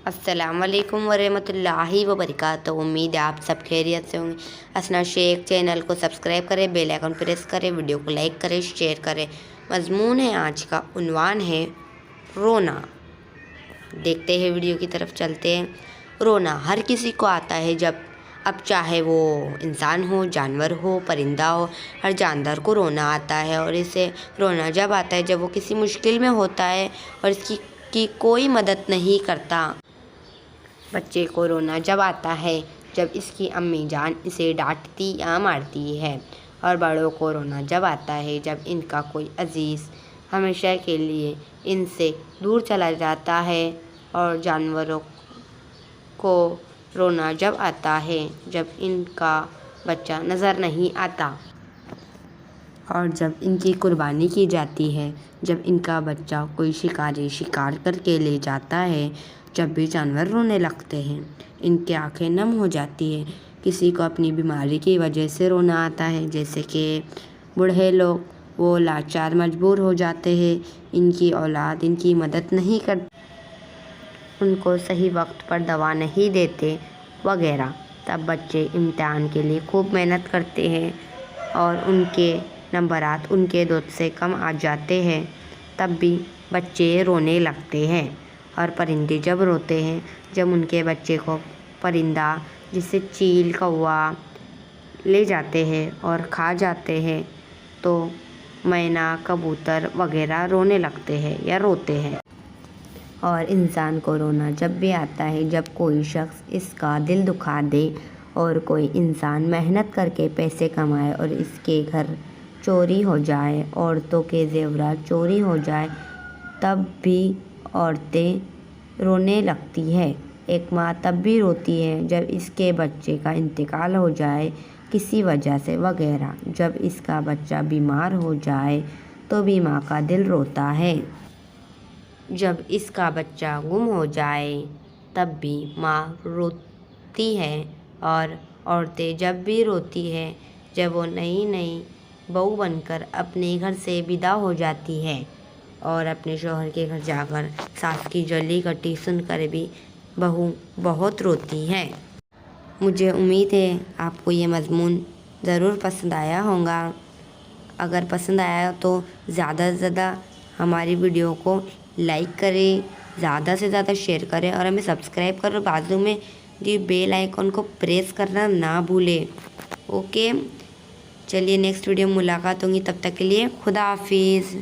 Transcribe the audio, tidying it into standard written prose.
अस्सलाम वालेकुम वरहमतुल्लाहि वबरकातुहू। उम्मीद है आप सब खैरियत से होंगे। असना शेख चैनल को सब्सक्राइब करें, बेल आइकन प्रेस करें, वीडियो को लाइक करें, शेयर करें। मजमून है आज का, उन्वान है रोना। देखते हैं, वीडियो की तरफ चलते हैं। रोना हर किसी को आता है, जब अब चाहे वो इंसान हो, जानवर हो, परिंदा हो, हर जानवर को रोना आता है। और इसे रोना जब आता है जब वो किसी मुश्किल में होता है और इसकी कोई मदद नहीं करता। बच्चे को रोना जब आता है जब इसकी अम्मी जान इसे डांटती या मारती है। और बड़ों को रोना जब आता है जब इनका कोई अजीज़ हमेशा के लिए इनसे दूर चला जाता है। और जानवरों को रोना जब आता है जब इनका बच्चा नज़र नहीं आता। और जब इनकी कुर्बानी की जाती है, जब इनका बच्चा कोई शिकारी शिकार करके ले जाता है, जब भी जानवर रोने लगते हैं, इनकी आंखें नम हो जाती है। किसी को अपनी बीमारी की वजह से रोना आता है, जैसे कि बूढ़े लोग, वो लाचार मजबूर हो जाते हैं, इनकी औलाद इनकी मदद नहीं करती, उनको सही वक्त पर दवा नहीं देते वगैरह। तब बच्चे इम्तिहान के लिए खूब मेहनत करते हैं और उनके नंबरात उनके दोस्त से कम आ जाते हैं, तब भी बच्चे रोने लगते हैं। और परिंदे जब रोते हैं, जब उनके बच्चे को परिंदा जिसे चील कौवा ले जाते हैं और खा जाते हैं, तो मैना कबूतर वगैरह रोने लगते हैं या रोते हैं। और इंसान को रोना जब भी आता है जब कोई शख्स इसका दिल दुखा दे, और कोई इंसान मेहनत करके पैसे कमाए और इसके घर चोरी हो जाए, औरतों के जेवरात चोरी हो जाए, तब भी औरतें रोने लगती है। एक माँ तब भी रोती है जब इसके बच्चे का इंतकाल हो जाए किसी वजह से वगैरह। जब इसका बच्चा बीमार हो जाए तो भी माँ का दिल रोता है। जब इसका बच्चा गुम हो जाए तब भी माँ रोती है। और औरतें जब भी रोती है जब वो नई नई बहू बनकर अपने घर से विदा हो जाती है, और अपने शौहर के घर जाकर सास की जली कटी सुनकर भी बहू बहुत रोती है। मुझे उम्मीद है आपको ये मज़मून ज़रूर पसंद आया होगा। अगर पसंद आया तो ज़्यादा से ज़्यादा हमारी वीडियो को लाइक करें, ज़्यादा से ज़्यादा शेयर करें और हमें सब्सक्राइब करो। बाजू में दी बेल आइकन को प्रेस करना ना भूलें। ओके, चलिए नेक्स्ट वीडियो में मुलाकात होगी, तब तक के लिए खुदा हाफिज़।